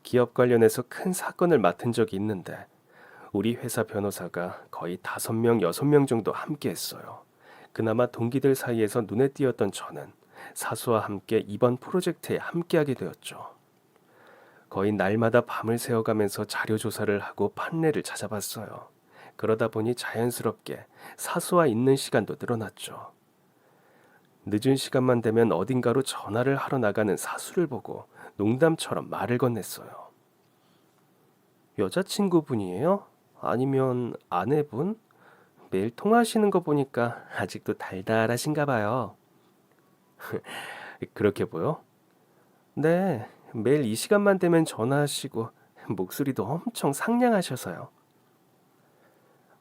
기업 관련해서 큰 사건을 맡은 적이 있는데 우리 회사 변호사가 거의 5명, 6명 정도 함께 했어요. 그나마 동기들 사이에서 눈에 띄었던 저는 사수와 함께 이번 프로젝트에 함께하게 되었죠. 거의 날마다 밤을 새워가면서 자료 조사를 하고 판례를 찾아봤어요. 그러다 보니 자연스럽게 사수와 있는 시간도 늘어났죠. 늦은 시간만 되면 어딘가로 전화를 하러 나가는 사수를 보고 농담처럼 말을 건넸어요. 여자친구분이에요? 아니면 아내분? 매일 통화하시는 거 보니까 아직도 달달하신가 봐요. 그렇게 보여? 네, 매일 이 시간만 되면 전화하시고 목소리도 엄청 상냥하셔서요.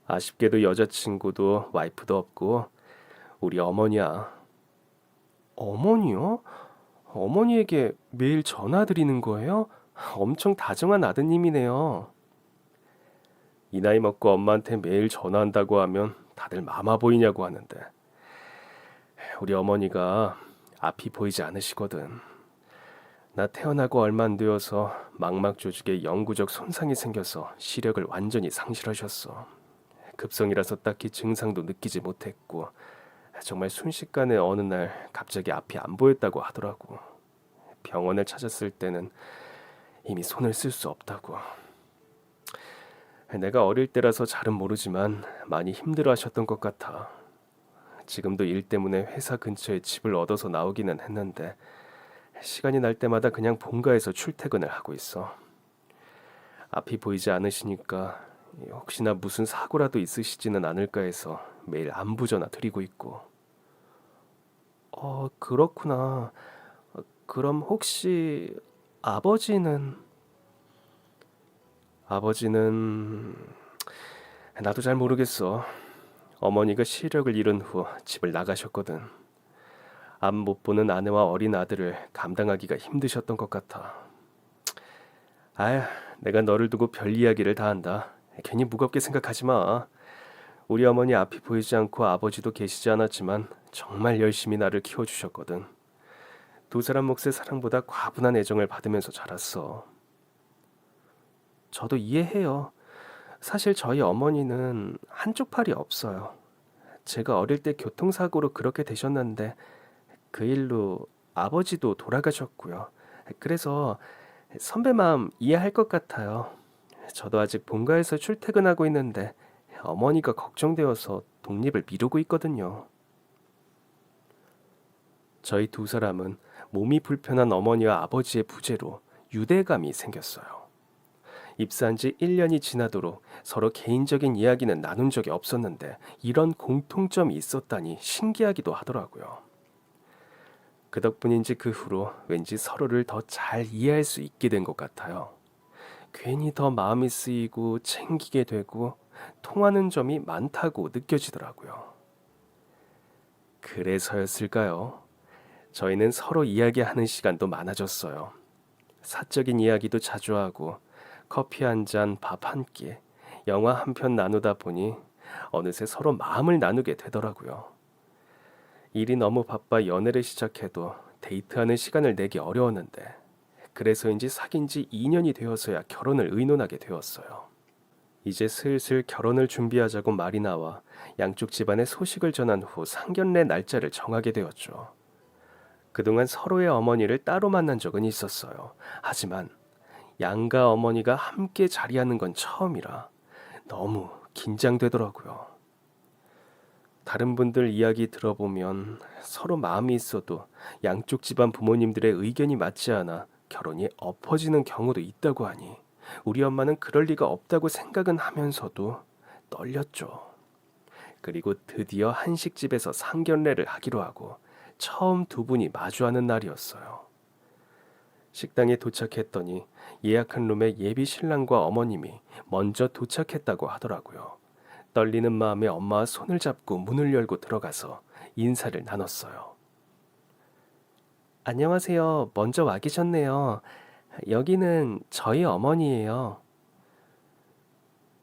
아쉽게도 여자친구도 와이프도 없고 우리 어머니야. 어머니요? 어머니에게 매일 전화 드리는 거예요? 엄청 다정한 아드님이네요. 이 나이 먹고 엄마한테 매일 전화한다고 하면 다들 마마 보이냐고 하는데 우리 어머니가 앞이 보이지 않으시거든. 나 태어나고 얼마 안 되어서 망막 조직에 영구적 손상이 생겨서 시력을 완전히 상실하셨어. 급성이라서 딱히 증상도 느끼지 못했고 정말 순식간에 어느 날 갑자기 앞이 안 보였다고 하더라고. 병원을 찾았을 때는 이미 손을 쓸 수 없다고. 내가 어릴 때라서 잘은 모르지만 많이 힘들어하셨던 것 같아. 지금도 일 때문에 회사 근처에 집을 얻어서 나오기는 했는데 시간이 날 때마다 그냥 본가에서 출퇴근을 하고 있어. 앞이 보이지 않으시니까 혹시나 무슨 사고라도 있으시지는 않을까 해서 매일 안부 전화 드리고 있고. 그렇구나. 그럼 혹시 아버지는? 아버지는 나도 잘 모르겠어. 어머니가 시력을 잃은 후 집을 나가셨거든. 앞 못 보는 아내와 어린 아들을 감당하기가 힘드셨던 것 같아. 아휴, 내가 너를 두고 별 이야기를 다 한다. 괜히 무겁게 생각하지 마. 우리 어머니 앞이 보이지 않고 아버지도 계시지 않았지만 정말 열심히 나를 키워주셨거든. 두 사람 몫의 사랑보다 과분한 애정을 받으면서 자랐어. 저도 이해해요. 사실 저희 어머니는 한쪽 팔이 없어요. 제가 어릴 때 교통사고로 그렇게 되셨는데 그 일로 아버지도 돌아가셨고요. 그래서 선배 마음 이해할 것 같아요. 저도 아직 본가에서 출퇴근하고 있는데 어머니가 걱정되어서 독립을 미루고 있거든요. 저희 두 사람은 몸이 불편한 어머니와 아버지의 부재로 유대감이 생겼어요. 입사한 지 1년이 지나도록 서로 개인적인 이야기는 나눈 적이 없었는데 이런 공통점이 있었다니 신기하기도 하더라고요. 그 덕분인지 그 후로 왠지 서로를 더 잘 이해할 수 있게 된 것 같아요. 괜히 더 마음이 쓰이고 챙기게 되고 통하는 점이 많다고 느껴지더라고요. 그래서였을까요? 저희는 서로 이야기하는 시간도 많아졌어요. 사적인 이야기도 자주 하고 커피 한 잔, 밥 한 끼, 영화 한 편 나누다 보니 어느새 서로 마음을 나누게 되더라고요. 일이 너무 바빠 연애를 시작해도 데이트하는 시간을 내기 어려웠는데 그래서인지 사귄 지 2년이 되어서야 결혼을 의논하게 되었어요. 이제 슬슬 결혼을 준비하자고 말이 나와 양쪽 집안에 소식을 전한 후 상견례 날짜를 정하게 되었죠. 그동안 서로의 어머니를 따로 만난 적은 있었어요. 하지만 양가 어머니가 함께 자리하는 건 처음이라 너무 긴장되더라고요. 다른 분들 이야기 들어보면 서로 마음이 있어도 양쪽 집안 부모님들의 의견이 맞지 않아 결혼이 엎어지는 경우도 있다고 하니 우리 엄마는 그럴 리가 없다고 생각은 하면서도 떨렸죠. 그리고 드디어 한식집에서 상견례를 하기로 하고 처음 두 분이 마주하는 날이었어요. 식당에 도착했더니 예약한 룸에 예비 신랑과 어머님이 먼저 도착했다고 하더라고요. 떨리는 마음에 엄마와 손을 잡고 문을 열고 들어가서 인사를 나눴어요. 안녕하세요. 먼저 와 계셨네요. 여기는 저희 어머니예요.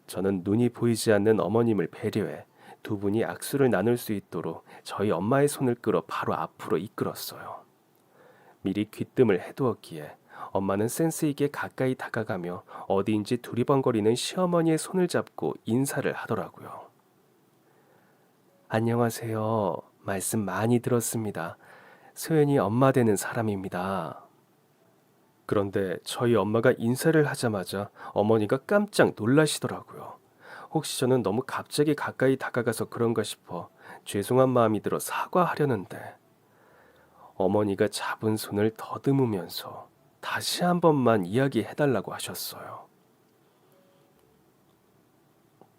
저는 눈이 보이지 않는 어머님을 배려해 두 분이 악수를 나눌 수 있도록 저희 엄마의 손을 끌어 바로 앞으로 이끌었어요. 미리 귀뜸을 해두었기에 엄마는 센스 있게 가까이 다가가며 어디인지 두리번거리는 시어머니의 손을 잡고 인사를 하더라고요. 안녕하세요. 말씀 많이 들었습니다. 소연이 엄마 되는 사람입니다. 그런데 저희 엄마가 인사를 하자마자 어머니가 깜짝 놀라시더라고요. 혹시 저는 너무 갑자기 가까이 다가가서 그런가 싶어 죄송한 마음이 들어 사과하려는데 어머니가 잡은 손을 더듬으면서 다시 한 번만 이야기해달라고 하셨어요.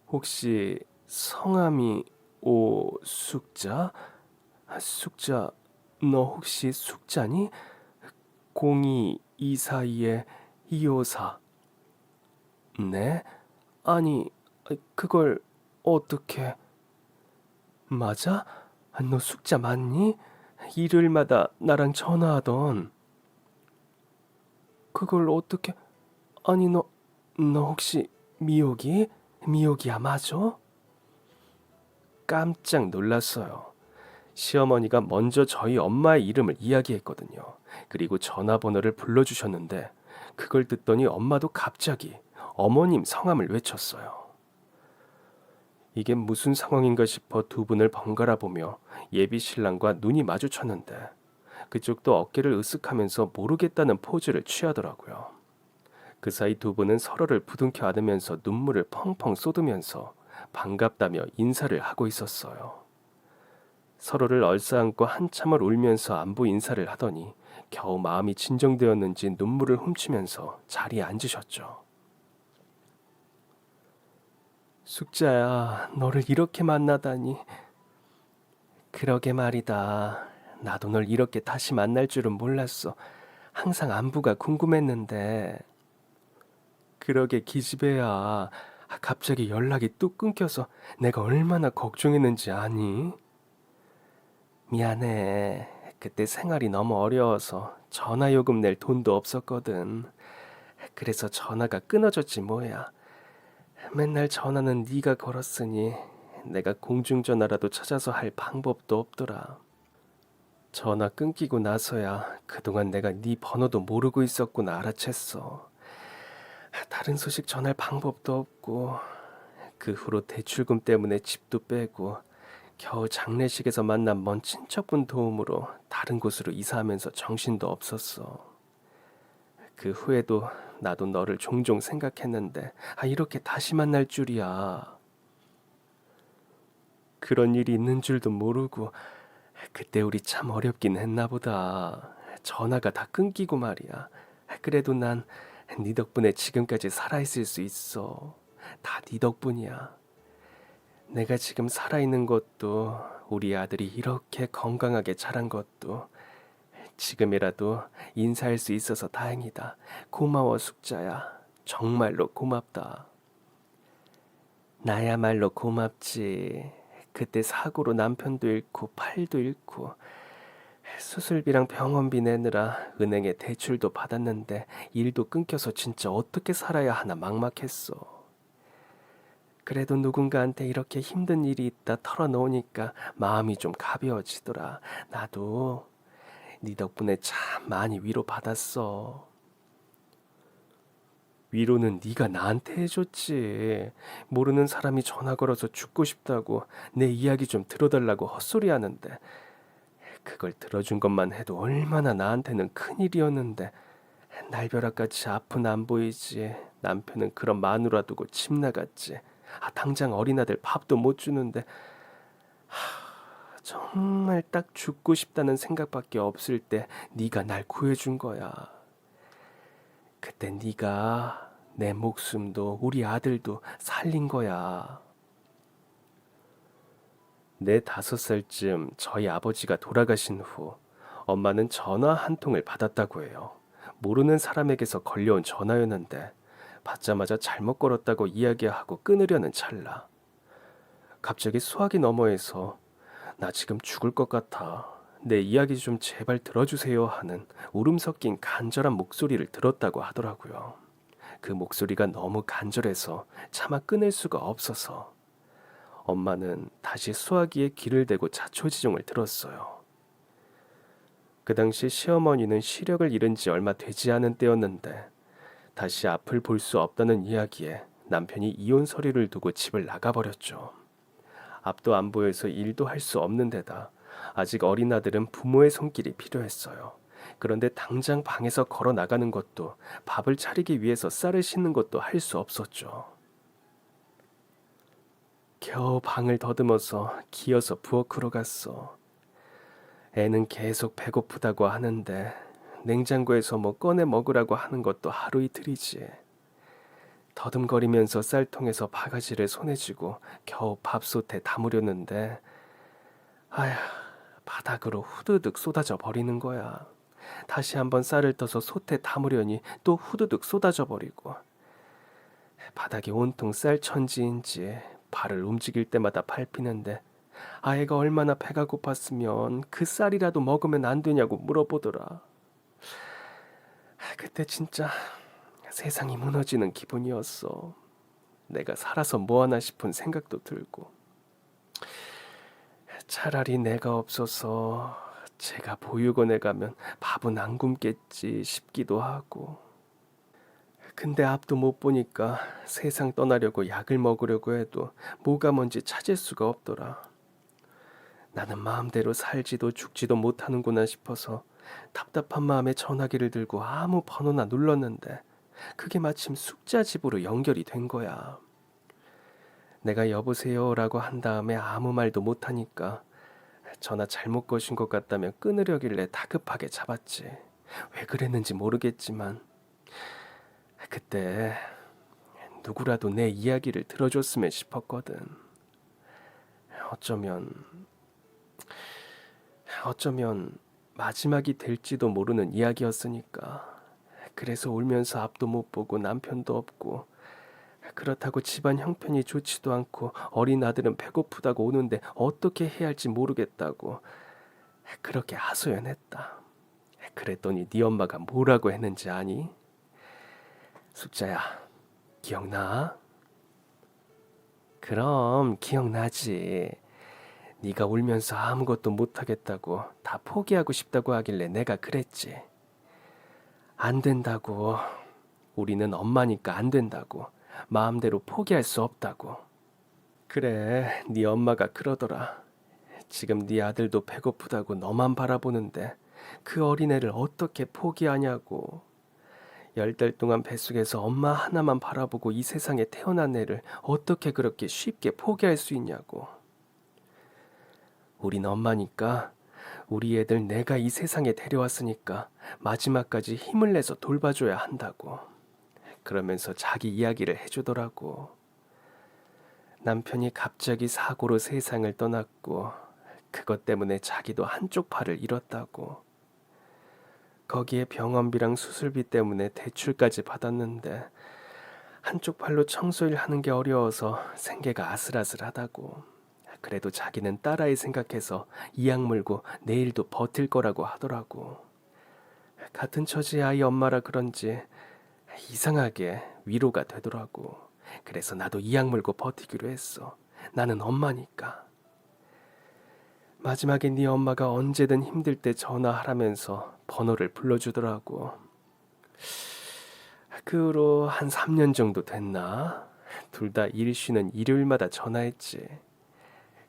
혹시 성함이 오숙자? 숙자, 너 혹시 숙자니? 0224의 254. 네? 아니, 그걸 어떻게... 맞아? 너 숙자 맞니? 일요일마다 나랑 전화하던. 그걸 어떻게... 아니, 너 혹시 미옥이? 미옥이야 맞아? 깜짝 놀랐어요. 시어머니가 먼저 저희 엄마의 이름을 이야기했거든요. 그리고 전화번호를 불러주셨는데 그걸 듣더니 엄마도 갑자기 어머님 성함을 외쳤어요. 이게 무슨 상황인가 싶어 두 분을 번갈아 보며 예비 신랑과 눈이 마주쳤는데 그쪽도 어깨를 으쓱하면서 모르겠다는 포즈를 취하더라고요. 그 사이 두 분은 서로를 부둥켜 안으면서 눈물을 펑펑 쏟으면서 반갑다며 인사를 하고 있었어요. 서로를 얼싸안고 한참을 울면서 안부 인사를 하더니 겨우 마음이 진정되었는지 눈물을 훔치면서 자리에 앉으셨죠. 숙자야, 너를 이렇게 만나다니. 그러게 말이다. 나도 널 이렇게 다시 만날 줄은 몰랐어. 항상 안부가 궁금했는데. 그러게 기집애야. 갑자기 연락이 뚝 끊겨서 내가 얼마나 걱정했는지 아니? 미안해. 그때 생활이 너무 어려워서 전화 요금 낼 돈도 없었거든. 그래서 전화가 끊어졌지 뭐야. 맨날 전화는 네가 걸었으니 내가 공중전화라도 찾아서 할 방법도 없더라. 전화 끊기고 나서야 그동안 내가 네 번호도 모르고 있었구나 알아챘어. 다른 소식 전할 방법도 없고 그 후로 대출금 때문에 집도 빼고 겨우 장례식에서 만난 먼 친척분 도움으로 다른 곳으로 이사하면서 정신도 없었어. 그 후에도 나도 너를 종종 생각했는데 이렇게 다시 만날 줄이야. 그런 일이 있는 줄도 모르고 그때 우리 참 어렵긴 했나 보다. 전화가 다 끊기고 말이야. 그래도 난 네 덕분에 지금까지 살아있을 수 있어. 다 네 덕분이야. 내가 지금 살아있는 것도 우리 아들이 이렇게 건강하게 자란 것도 지금이라도 인사할 수 있어서 다행이다. 고마워 숙자야. 정말로 고맙다. 나야말로 고맙지. 그때 사고로 남편도 잃고 팔도 잃고 수술비랑 병원비 내느라 은행에 대출도 받았는데 일도 끊겨서 진짜 어떻게 살아야 하나 막막했어. 그래도 누군가한테 이렇게 힘든 일이 있다 털어놓으니까 마음이 좀 가벼워지더라. 나도 네 덕분에 참 많이 위로받았어. 위로는 네가 나한테 해줬지. 모르는 사람이 전화 걸어서 죽고 싶다고 내 이야기 좀 들어달라고 헛소리 하는데 그걸 들어준 것만 해도 얼마나 나한테는 큰일이었는데 날벼락같이 앞은 안 보이지. 남편은 그런 마누라 두고 집 나갔지. 당장 어린아들 밥도 못 주는데 정말 딱 죽고 싶다는 생각밖에 없을 때 네가 날 구해준 거야. 그때 네가 내 목숨도 우리 아들도 살린 거야. 내 5살쯤 저희 아버지가 돌아가신 후 엄마는 전화 한 통을 받았다고 해요. 모르는 사람에게서 걸려온 전화였는데 받자마자 잘못 걸었다고 이야기하고 끊으려는 찰나 갑자기 수화기 너머에서 나 지금 죽을 것 같아. 내 이야기 좀 제발 들어주세요 하는 울음 섞인 간절한 목소리를 들었다고 하더라고요. 그 목소리가 너무 간절해서 차마 끊을 수가 없어서 엄마는 다시 수화기에 귀를 대고 자초지종을 들었어요. 그 당시 시어머니는 시력을 잃은 지 얼마 되지 않은 때였는데 다시 앞을 볼 수 없다는 이야기에 남편이 이혼 서류를 두고 집을 나가버렸죠. 앞도 안 보여서 일도 할 수 없는 데다 아직 어린 아들은 부모의 손길이 필요했어요. 그런데 당장 방에서 걸어 나가는 것도 밥을 차리기 위해서 쌀을 씻는 것도 할 수 없었죠. 겨우 방을 더듬어서 기어서 부엌으로 갔어. 애는 계속 배고프다고 하는데 냉장고에서 뭐 꺼내 먹으라고 하는 것도 하루 이틀이지. 더듬거리면서 쌀통에서 바가지를 손에 쥐고 겨우 밥솥에 담으려는데 아휴 바닥으로 후두둑 쏟아져 버리는 거야. 다시 한번 쌀을 떠서 솥에 담으려니 또 후두둑 쏟아져 버리고 바닥이 온통 쌀천지인지 발을 움직일 때마다 밟히는데 아이가 얼마나 배가 고팠으면 그 쌀이라도 먹으면 안 되냐고 물어보더라. 그때 진짜 세상이 무너지는 기분이었어. 내가 살아서 뭐하나 싶은 생각도 들고 차라리 내가 없어서 제가 보육원에 가면 밥은 안 굶겠지 싶기도 하고 근데 앞도 못 보니까 세상 떠나려고 약을 먹으려고 해도 뭐가 뭔지 찾을 수가 없더라. 나는 마음대로 살지도 죽지도 못하는구나 싶어서 답답한 마음에 전화기를 들고 아무 번호나 눌렀는데 그게 마침 숙자 집으로 연결이 된 거야. 내가 여보세요라고 한 다음에 아무 말도 못하니까 전화 잘못 거신 것 같다며 끊으려길래 다급하게 잡았지. 왜 그랬는지 모르겠지만 그때 누구라도 내 이야기를 들어줬으면 싶었거든. 어쩌면 어쩌면 마지막이 될지도 모르는 이야기였으니까. 그래서 울면서 앞도 못 보고 남편도 없고, 그렇다고 집안 형편이 좋지도 않고 어린 아들은 배고프다고 오는데 어떻게 해야 할지 모르겠다고 그렇게 하소연했다. 그랬더니 네 엄마가 뭐라고 했는지 아니? 숙자야, 기억나? 그럼 기억나지. 네가 울면서 아무것도 못하겠다고 다 포기하고 싶다고 하길래 내가 그랬지. 안 된다고. 우리는 엄마니까 안 된다고. 마음대로 포기할 수 없다고. 그래, 네 엄마가 그러더라. 지금 네 아들도 배고프다고 너만 바라보는데 그 어린애를 어떻게 포기하냐고. 10달 동안 뱃속에서 엄마 하나만 바라보고 이 세상에 태어난 애를 어떻게 그렇게 쉽게 포기할 수 있냐고. 우린 엄마니까 우리 애들 내가 이 세상에 데려왔으니까 마지막까지 힘을 내서 돌봐줘야 한다고. 그러면서 자기 이야기를 해주더라고. 남편이 갑자기 사고로 세상을 떠났고 그것 때문에 자기도 한쪽 팔을 잃었다고. 거기에 병원비랑 수술비 때문에 대출까지 받았는데 한쪽 팔로 청소일 하는 게 어려워서 생계가 아슬아슬하다고. 그래도 자기는 딸아이 생각해서 이악 물고 내일도 버틸 거라고 하더라고. 같은 처지의 아이 엄마라 그런지 이상하게 위로가 되더라고. 그래서 나도 이악 물고 버티기로 했어. 나는 엄마니까. 마지막에 네 엄마가 언제든 힘들 때 전화하라면서 번호를 불러주더라고. 그 후로 한 3년 정도 됐나? 둘 다 일 쉬는 일요일마다 전화했지.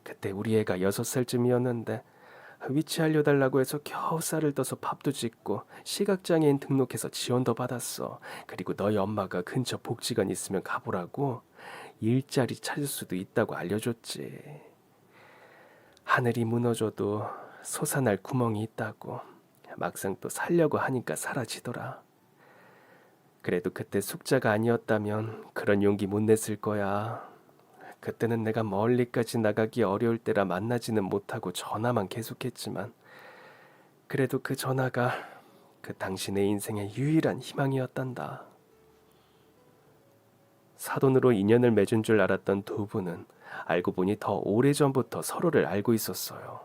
그때 우리 애가 6살쯤이었는데 위치 알려달라고 해서 겨우 쌀을 떠서 밥도 짓고 시각장애인 등록해서 지원도 받았어. 그리고 너희 엄마가 근처 복지관 있으면 가보라고 일자리 찾을 수도 있다고 알려줬지. 하늘이 무너져도 솟아날 구멍이 있다고. 막상 또 살려고 하니까 사라지더라. 그래도 그때 숙자가 아니었다면 그런 용기 못 냈을 거야. 그때는 내가 멀리까지 나가기 어려울 때라 만나지는 못하고 전화만 계속했지만 그래도 그 전화가 그 당신의 인생의 유일한 희망이었단다. 사돈으로 인연을 맺은 줄 알았던 두 분은 알고 보니 더 오래전부터 서로를 알고 있었어요.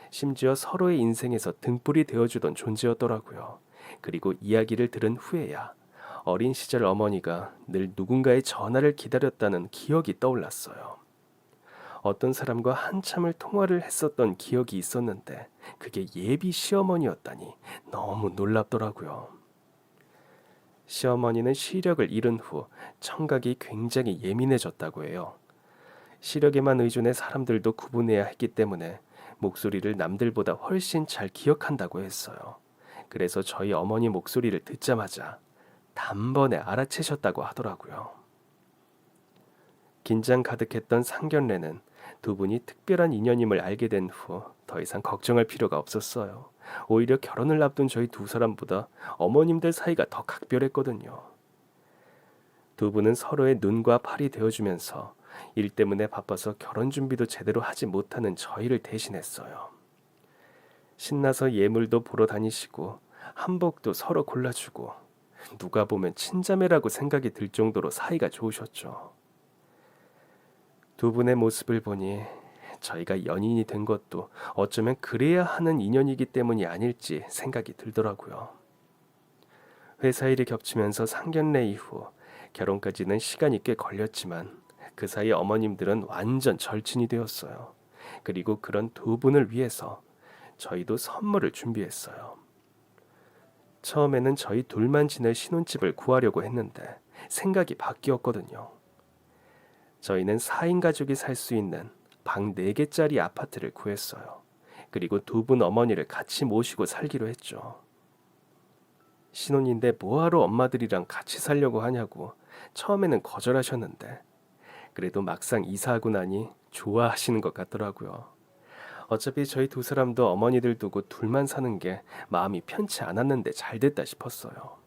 심지어 서로의 인생에서 등불이 되어주던 존재였더라고요. 그리고 이야기를 들은 후에야 어린 시절 어머니가 늘 누군가의 전화를 기다렸다는 기억이 떠올랐어요. 어떤 사람과 한참을 통화를 했었던 기억이 있었는데 그게 예비 시어머니였다니 너무 놀랍더라고요. 시어머니는 시력을 잃은 후 청각이 굉장히 예민해졌다고 해요. 시력에만 의존해 사람들도 구분해야 했기 때문에 목소리를 남들보다 훨씬 잘 기억한다고 했어요. 그래서 저희 어머니 목소리를 듣자마자 단번에 알아채셨다고 하더라고요. 긴장 가득했던 상견례는 두 분이 특별한 인연임을 알게 된 후 더 이상 걱정할 필요가 없었어요. 오히려 결혼을 앞둔 저희 두 사람보다 어머님들 사이가 더 각별했거든요. 두 분은 서로의 눈과 팔이 되어주면서 일 때문에 바빠서 결혼 준비도 제대로 하지 못하는 저희를 대신했어요. 신나서 예물도 보러 다니시고 한복도 서로 골라주고 누가 보면 친자매라고 생각이 들 정도로 사이가 좋으셨죠. 두 분의 모습을 보니 저희가 연인이 된 것도 어쩌면 그래야 하는 인연이기 때문이 아닐지 생각이 들더라고요. 회사 일이 겹치면서 상견례 이후 결혼까지는 시간이 꽤 걸렸지만 그 사이 어머님들은 완전 절친이 되었어요. 그리고 그런 두 분을 위해서 저희도 선물을 준비했어요. 처음에는 저희 둘만 지낼 신혼집을 구하려고 했는데 생각이 바뀌었거든요. 저희는 4인 가족이 살 수 있는 방 4개짜리 아파트를 구했어요. 그리고 두 분 어머니를 같이 모시고 살기로 했죠. 신혼인데 뭐하러 엄마들이랑 같이 살려고 하냐고 처음에는 거절하셨는데 그래도 막상 이사하고 나니 좋아하시는 것 같더라고요. 어차피 저희 두 사람도 어머니들 두고 둘만 사는 게 마음이 편치 않았는데 잘 됐다 싶었어요.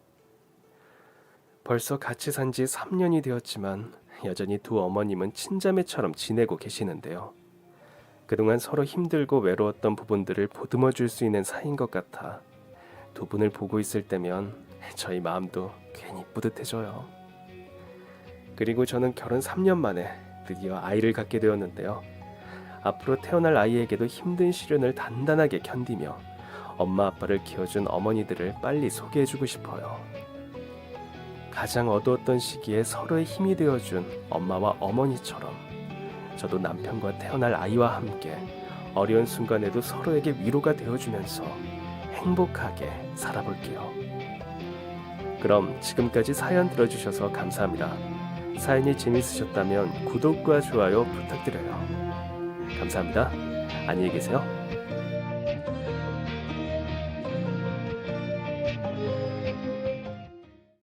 벌써 같이 산 지 3년이 되었지만 여전히 두 어머님은 친자매처럼 지내고 계시는데요. 그동안 서로 힘들고 외로웠던 부분들을 보듬어 줄 수 있는 사이인 것 같아 두 분을 보고 있을 때면 저희 마음도 괜히 뿌듯해져요. 그리고 저는 결혼 3년 만에 드디어 아이를 갖게 되었는데요. 앞으로 태어날 아이에게도 힘든 시련을 단단하게 견디며 엄마 아빠를 키워준 어머니들을 빨리 소개해주고 싶어요. 가장 어두웠던 시기에 서로의 힘이 되어준 엄마와 어머니처럼 저도 남편과 태어날 아이와 함께 어려운 순간에도 서로에게 위로가 되어주면서 행복하게 살아볼게요. 그럼 지금까지 사연 들어주셔서 감사합니다. 사연이 재밌으셨다면 구독과 좋아요 부탁드려요. 감사합니다. 안녕히 계세요.